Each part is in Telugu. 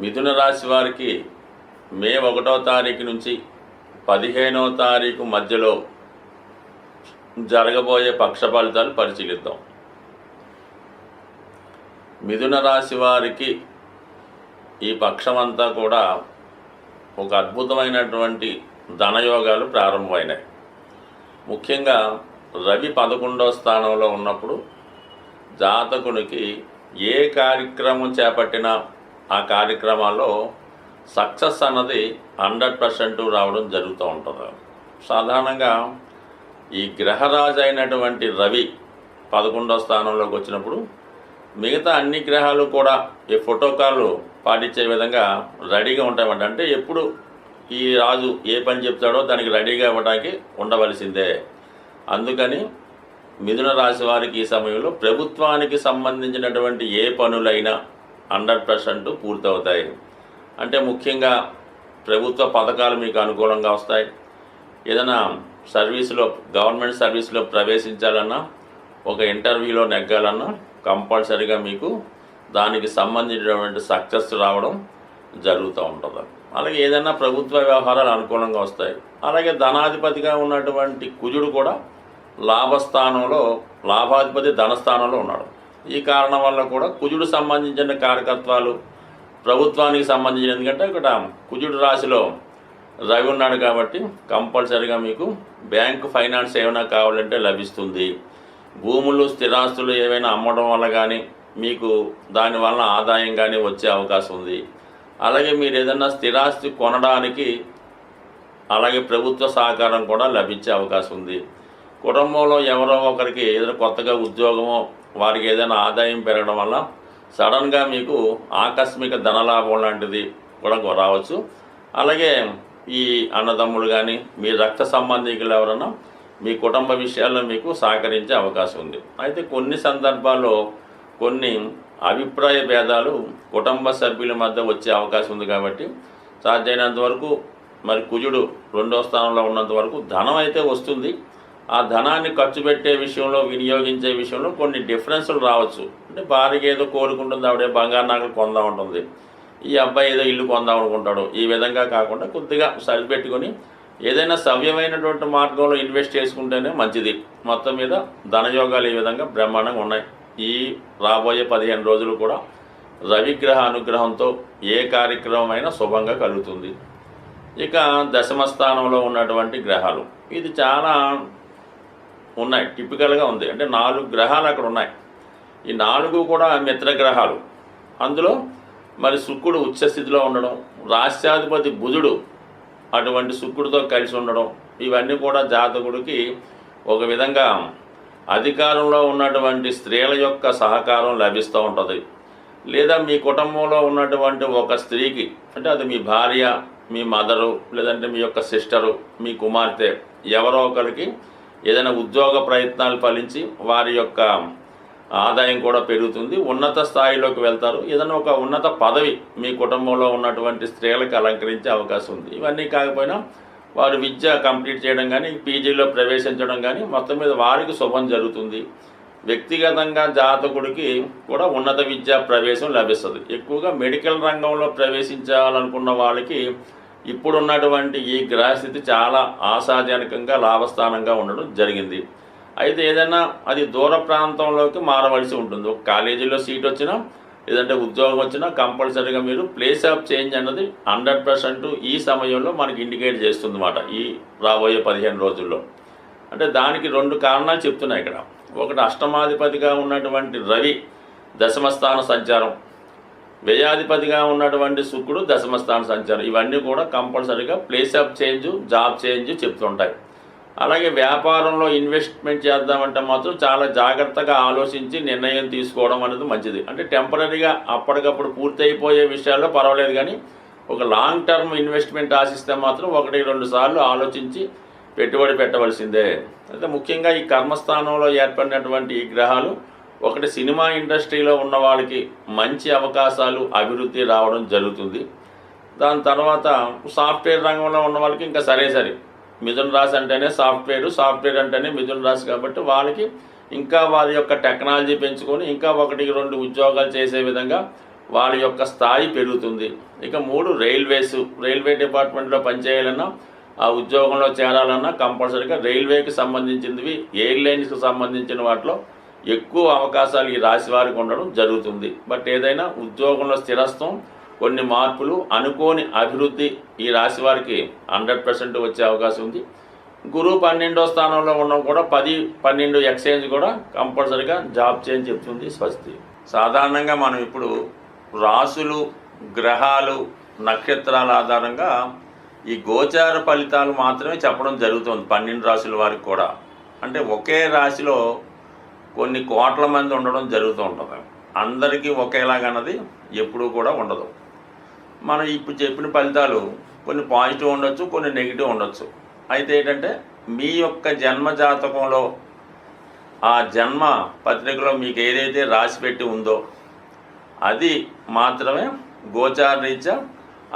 మిథున రాశి వారికి మే 1వ తారీఖు నుంచి 15వ తారీఖు మధ్యలో జరగబోయే పక్ష ఫలితాలు పరిశీలిద్దాం. మిథున రాశి వారికి ఈ పక్షమంతా కూడా ఒక అద్భుతమైనటువంటి ధనయోగాలు ప్రారంభమైనాయి. ముఖ్యంగా రవి 11వ స్థానంలో ఉన్నప్పుడు జాతకునికి ఏ కార్యక్రమం చేపట్టినా ఆ కార్యక్రమాల్లో సక్సెస్ అన్నది 100% రావడం జరుగుతూ ఉంటుంది. సాధారణంగా ఈ గ్రహరాజు అయినటువంటి రవి 11వ స్థానంలోకి వచ్చినప్పుడు మిగతా అన్ని గ్రహాలు కూడా ఈ ప్రోటోకాల్ పాటించే విధంగా రెడీగా ఉంటామంట. అంటే ఎప్పుడు ఈ రాజు ఏ పని చెప్తాడో దానికి రెడీగా ఇవ్వడానికి ఉండవలసిందే. అందుకని మిథున రాశి వారికి ఈ సమయంలో ప్రభుత్వానికి సంబంధించినటువంటి ఏ పనులైనా 100% పూర్తవుతాయి. అంటే ముఖ్యంగా ప్రభుత్వ పథకాలు మీకు అనుకూలంగా వస్తాయి. ఏదైనా సర్వీసులో గవర్నమెంట్ సర్వీస్లో ప్రవేశించాలన్నా, ఒక ఇంటర్వ్యూలో నెగ్గాలన్నా కంపల్సరీగా మీకు దానికి సంబంధించినటువంటి సక్సెస్ రావడం జరుగుతూ ఉంటుంది. అలాగే ఏదైనా ప్రభుత్వ వ్యవహారాలు అనుకూలంగా వస్తాయి. అలాగే ధనాధిపతిగా ఉన్నటువంటి కుజుడు కూడా లాభస్థానంలో, లాభాధిపతి ధనస్థానంలో ఉన్నాడు. ఈ కారణం వల్ల కూడా కుజుడు సంబంధించిన కారకత్వాలు ప్రభుత్వానికి సంబంధించిన, ఎందుకంటే ఇక్కడ కుజుడు రాశిలో రవి ఉన్నాడు కాబట్టి కంపల్సరీగా మీకు బ్యాంకు ఫైనాన్స్ ఏమైనా కావాలంటే లభిస్తుంది. భూములు, స్థిరాస్తులు ఏవైనా అమ్మడం వల్ల కానీ మీకు దానివల్ల ఆదాయం కానీ వచ్చే అవకాశం ఉంది. అలాగే మీరు ఏదైనా స్థిరాస్తి కొనడానికి అలాగే ప్రభుత్వ సహకారం కూడా లభించే అవకాశం ఉంది. కుటుంబంలో ఎవరో ఒకరికి ఏదైనా కొత్తగా ఉద్యోగమో, వారికి ఏదైనా ఆదాయం పెరగడం వల్ల సడన్గా మీకు ఆకస్మిక ధనలాభం లాంటిది కూడా రావచ్చు. అలాగే ఈ అన్నదమ్ములు కానీ మీ రక్త సంబంధికులు ఎవరైనా మీ కుటుంబ విషయాల్లో మీకు సహకరించే అవకాశం ఉంది. అయితే కొన్ని సందర్భాల్లో కొన్ని అభిప్రాయ భేదాలు కుటుంబ సభ్యుల మధ్య వచ్చే అవకాశం ఉంది. కాబట్టి సాధ్యమైనంత వరకు మరి కుజుడు 2వ స్థానంలో ఉన్నంత వరకు ధనం అయితే వస్తుంది. ఆ ధనాన్ని ఖర్చు పెట్టే విషయంలో, వినియోగించే విషయంలో కొన్ని డిఫరెన్సులు రావచ్చు. అంటే భార్యకి ఏదో కోరుకుంటుంది, ఆవిడే బంగారు నగలు కొందాం ఉంటుంది, ఈ అబ్బాయి ఏదో ఇల్లు కొందాం అనుకుంటాడు. ఈ విధంగా కాకుండా కొద్దిగా సరిపెట్టుకొని ఏదైనా సవ్యమైనటువంటి మార్గంలో ఇన్వెస్ట్ చేసుకుంటేనే మంచిది. మొత్తం మీద ధనయోగాలు ఈ విధంగా బ్రహ్మాండంగా ఉన్నాయి. ఈ రాబోయే 15 రోజులు కూడా రవిగ్రహ అనుగ్రహంతో ఏ కార్యక్రమం అయినా శుభంగా కలుగుతుంది. ఇక దశమ స్థానంలో ఉన్నటువంటి గ్రహాలు, ఇది చాలా ఉన్నాయి, టిపికల్గా ఉంది. అంటే 4 గ్రహాలు అక్కడ ఉన్నాయి. ఈ 4 కూడా మిత్రగ్రహాలు. అందులో మరి శుక్రుడు ఉచ్చస్థితిలో ఉండడం, రాష్ట్రాధిపతి బుధుడు అటువంటి శుక్రుడితో కలిసి ఉండడం, ఇవన్నీ కూడా జాతకుడికి ఒక విధంగా అధికారంలో ఉన్నటువంటి స్త్రీల యొక్క సహకారం లభిస్తూ ఉంటుంది. లేదా మీ కుటుంబంలో ఉన్నటువంటి ఒక స్త్రీకి, అంటే అది మీ భార్య, మీ మదరు, లేదంటే మీ యొక్క సిస్టరు, మీ కుమార్తె, ఎవరో ఒకరికి ఏదైనా ఉద్యోగ ప్రయత్నాలు ఫలించి వారి యొక్క ఆదాయం కూడా పెరుగుతుంది. ఉన్నత స్థాయిలోకి వెళ్తారు. ఏదైనా ఒక ఉన్నత పదవి మీ కుటుంబంలో ఉన్నటువంటి స్త్రీలకు అలంకరించే అవకాశం ఉంది. ఇవన్నీ కాకపోయినా వారు విద్య కంప్లీట్ చేయడం కానీ, పీజీలో ప్రవేశించడం కానీ మొత్తం మీద వారికి శుభం జరుగుతుంది. వ్యక్తిగతంగా జాతకుడికి కూడా ఉన్నత విద్యా ప్రవేశం లభిస్తుంది. ఎక్కువగా మెడికల్ రంగంలో ప్రవేశించాలనుకున్న వాళ్ళకి ఇప్పుడున్నటువంటి ఈ గ్రహస్థితి చాలా ఆశాజనకంగా లాభస్థానంగా ఉండడం జరిగింది. అయితే ఏదైనా అది దూర ప్రాంతంలోకి మారవలసి ఉంటుంది. ఒక కాలేజీలో సీట్ వచ్చినా, లేదంటే ఉద్యోగం వచ్చినా కంపల్సరీగా మీరు ప్లేస్ ఆఫ్ చేంజ్ అన్నది 100% ఈ సమయంలో మనకి ఇండికేట్ చేస్తుంది అన్నమాట. ఈ రాబోయే 15 రోజుల్లో. అంటే దానికి 2 కారణాలు చెప్తున్నాయి ఇక్కడ. ఒకటి, అష్టమాధిపతిగా ఉన్నటువంటి రవి దశమస్థాన సంచారం, వ్యయాధిపతిగా ఉన్నటువంటి శుక్రుడు దశమస్థాన సంచారం, ఇవన్నీ కూడా కంపల్సరీగా place of change, job change చెప్తుంటాయి. అలాగే వ్యాపారంలో ఇన్వెస్ట్మెంట్ చేద్దామంటే మాత్రం చాలా జాగ్రత్తగా ఆలోచించి నిర్ణయం తీసుకోవడం అనేది మంచిది. అంటే టెంపరీగా అప్పటికప్పుడు పూర్తయిపోయే విషయాల్లో పర్వాలేదు, కానీ ఒక లాంగ్ టర్మ్ ఇన్వెస్ట్మెంట్ ఆశిస్తే మాత్రం 1-2 సార్లు ఆలోచించి పెట్టుబడి పెట్టవలసిందే. అయితే ముఖ్యంగా ఈ కర్మస్థానంలో ఏర్పడినటువంటి ఈ గ్రహాలు, ఒకటి సినిమా ఇండస్ట్రీలో ఉన్న వాళ్ళకి మంచి అవకాశాలు, అభివృద్ధి రావడం జరుగుతుంది. దాని తర్వాత సాఫ్ట్వేర్ రంగంలో ఉన్న వాళ్ళకి ఇంకా సరే మిథున రాశి అంటేనే సాఫ్ట్వేర్ అంటేనే మిథున రాశి కాబట్టి వాళ్ళకి ఇంకా వారి యొక్క టెక్నాలజీ పెంచుకొని ఇంకా 1-2 ఉద్యోగాలు చేసే విధంగా వాళ్ళ యొక్క స్థాయి పెరుగుతుంది. ఇక 3 రైల్వే డిపార్ట్మెంట్లో పనిచేయాలన్నా, ఆ ఉద్యోగంలో చేరాలన్నా కంపల్సరీగా రైల్వేకి సంబంధించినవి, ఎయిర్లైన్స్కి సంబంధించిన వాటిలో ఎక్కువ అవకాశాలు ఈ రాశి వారికి ఉండడం జరుగుతుంది. బట్ ఏదైనా ఉద్యోగంలో స్థిరత్వం, కొన్ని మార్పులు, అనుకోని అభివృద్ధి ఈ రాశి వారికి 100% వచ్చే అవకాశం ఉంది. గురువు 12వ స్థానంలో ఉండడం కూడా 10-12 ఎక్స్చేంజ్ కూడా కంపల్సరీగా జాబ్ చేంజ్ చెప్తుంది. స్వస్తి. సాధారణంగా మనం ఇప్పుడు రాసులు, గ్రహాలు, నక్షత్రాల ఆధారంగా ఈ గోచార ఫలితాలు మాత్రమే చెప్పడం జరుగుతుంది 12 రాశుల వారికి కూడా. అంటే ఒకే రాశిలో కొన్ని కోట్ల మంది ఉండడం జరుగుతూ ఉంటుంది. అందరికీ ఒకేలాగన్నది ఎప్పుడూ కూడా ఉండదు. మనం ఇప్పుడు చెప్పిన ఫలితాలు కొన్ని పాజిటివ్ ఉండొచ్చు, కొన్ని నెగిటివ్ ఉండొచ్చు. అయితే ఏంటంటే మీ యొక్క జన్మ జాతకంలో, ఆ జన్మ పత్రికలో మీకు ఏదైతే రాసి పెట్టి ఉందో అది మాత్రమే గోచార రీత్యా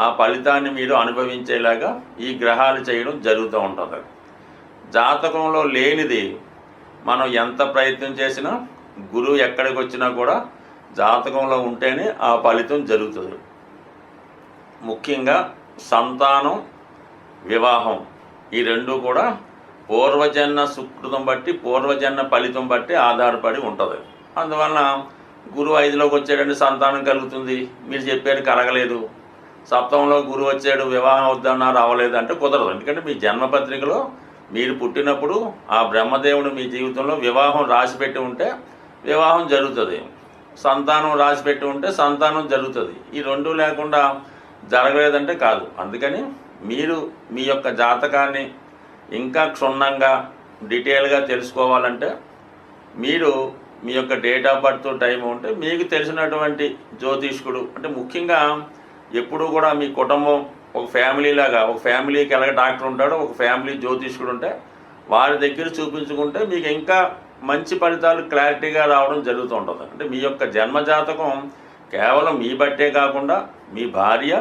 ఆ ఫలితాన్ని మీరు అనుభవించేలాగా ఈ గ్రహాలు చేయడం జరుగుతూ ఉంటుంది. జాతకంలో లేనిది మనం ఎంత ప్రయత్నం చేసినా, గురువు ఎక్కడికి వచ్చినా కూడా జాతకంలో ఉంటేనే ఆ ఫలితం జరుగుతుంది. ముఖ్యంగా సంతానం, వివాహం, ఈ రెండు కూడా పూర్వజన్మ సుకృతం బట్టి, పూర్వజన్మ ఫలితం బట్టి ఆధారపడి ఉంటుంది. అందువలన గురువు 5లోకి వచ్చాడంటే సంతానం కలుగుతుంది, మీరు చెప్పారు కలగలేదు. సప్తమంలో గురువు వచ్చాడు, వివాహం వద్దన్నారు, అవ్వలేదు అంటే కుదరదు. ఎందుకంటే మీ జన్మపత్రికలో మీరు పుట్టినప్పుడు ఆ బ్రహ్మదేవుడు మీ జీవితంలో వివాహం రాసిపెట్టి ఉంటే వివాహం జరుగుతుంది, సంతానం రాసిపెట్టి ఉంటే సంతానం జరుగుతుంది. ఈ రెండు లేకుండా జరగలేదంటే కాదు. అందుకని మీరు మీ యొక్క జాతకాన్ని ఇంకా క్షుణ్ణంగా డీటెయిల్గా తెలుసుకోవాలంటే మీరు మీ యొక్క డేట్ ఆఫ్ బర్త్ టైం ఉంటే మీకు తెలిసినటువంటి జ్యోతిష్కుడు, అంటే ముఖ్యంగా ఎప్పుడూ కూడా మీ కుటుంబం ఒక ఫ్యామిలీ లాగా, ఒక ఫ్యామిలీకి ఎలాగ డాక్టర్ ఉంటాడో ఒక ఫ్యామిలీ జ్యోతిష్కుడు ఉంటే వారి దగ్గర చూపించుకుంటే మీకు ఇంకా మంచి ఫలితాలు క్లారిటీగా రావడం జరుగుతూ ఉంటుంది. అంటే మీ యొక్క జన్మజాతకం కేవలం మీ బట్టే కాకుండా మీ భార్య,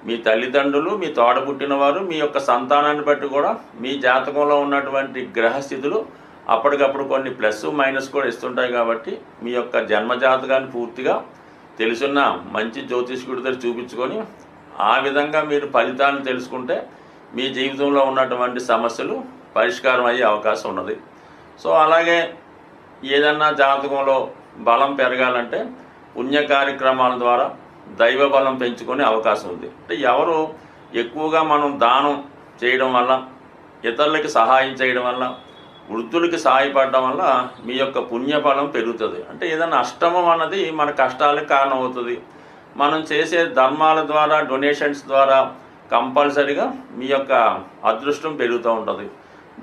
మీ తల్లిదండ్రులు, మీ తోడబుట్టినవారు, మీ యొక్క సంతానాన్ని బట్టి కూడా మీ జాతకంలో ఉన్నటువంటి గ్రహస్థితులు అప్పటికప్పుడు కొన్ని ప్లస్ మైనస్ కూడా ఇస్తుంటాయి. కాబట్టి మీ యొక్క జన్మజాతకాన్ని పూర్తిగా తెలుసున్న మంచి జ్యోతిష్కుడి దగ్గర చూపించుకొని ఆ విధంగా మీరు ఫలితాలను తెలుసుకుంటే మీ జీవితంలో ఉన్నటువంటి సమస్యలు పరిష్కారం అయ్యే అవకాశం ఉన్నది. సో అలాగే ఏదన్నా జాతకంలో బలం పెరగాలంటే పుణ్య కార్యక్రమాల ద్వారా దైవ బలం పెంచుకునే అవకాశం ఉంది. అంటే ఎవరు ఎక్కువగా మనం దానం చేయడం వల్ల, ఇతరులకి సహాయం చేయడం వల్ల, వృద్ధులకి సహాయపడడం వల్ల మీ యొక్క పుణ్యఫలం పెరుగుతుంది. అంటే ఏదైనా అష్టమం అన్నది మన కష్టాలకు కారణం అవుతుంది. మనం చేసే ధర్మాల ద్వారా, డొనేషన్స్ ద్వారా కంపల్సరీగా మీ యొక్క అదృష్టం పెరుగుతూ ఉంటుంది.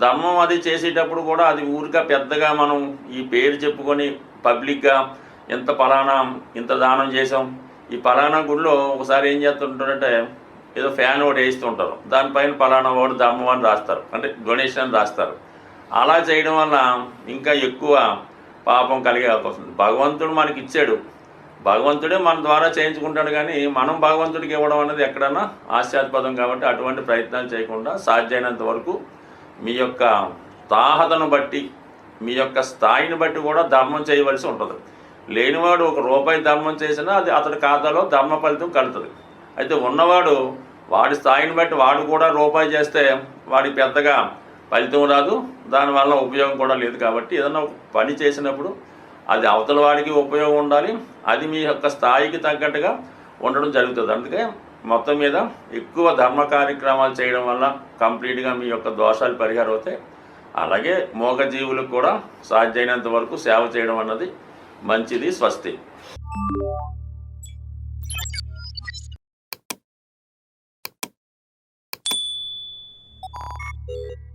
ధర్మం అది చేసేటప్పుడు కూడా అది ఊరిగా పెద్దగా మనం ఈ పేరు చెప్పుకొని పబ్లిక్గా ఇంత దానం చేసాం, ఈ పలానా గుడిలో ఒకసారి ఏం చేస్తుంటారంటే ఏదో ఫ్యాన్ ఒకటి వేస్తుంటారు, దానిపైన పలానా వాడు ధర్మం అని రాస్తారు, అంటే డొనేషన్ అని రాస్తారు. అలా చేయడం వల్ల ఇంకా ఎక్కువ పాపం కలిగే అవకాశం ఉంది. భగవంతుడు మనకి ఇచ్చాడు, భగవంతుడే మన ద్వారా చేయించుకుంటాడు, కానీ మనం భగవంతుడికి ఇవ్వడం అనేది ఎక్కడన్నా ఆశ్చర్యపదం. కాబట్టి అటువంటి ప్రయత్నాలు చేయకుండా సాధ్యమైనంత వరకు మీ యొక్క తాహతను బట్టి, మీ యొక్క స్థాయిని బట్టి కూడా ధర్మం చేయవలసి ఉంటుంది. లేనివాడు ₹1 ధర్మం చేసినా అది అతడి ఖాతాలో ధర్మ ఫలితం కలుగుతుంది. అయితే ఉన్నవాడు వాడి స్థాయిని బట్టి వాడు కూడా ₹1 చేస్తే వాడికి పెద్దగా ఫలితం రాదు, దానివల్ల ఉపయోగం కూడా లేదు. కాబట్టి ఏదైనా పని చేసినప్పుడు అది అవతల వాడికి ఉపయోగం ఉండాలి, అది మీ యొక్క స్థాయికి తగ్గట్టుగా ఉండడం జరుగుతుంది. అందుకే మొత్తం మీద ఎక్కువ ధర్మ కార్యక్రమాలు చేయడం వల్ల కంప్లీట్గా మీ యొక్క దోషాలు పరిహారం అవుతాయి. అలాగే మూగజీవులకు కూడా సాధ్యమైనంత వరకు సేవ చేయడం అన్నది మంచిది. స్వస్తి. you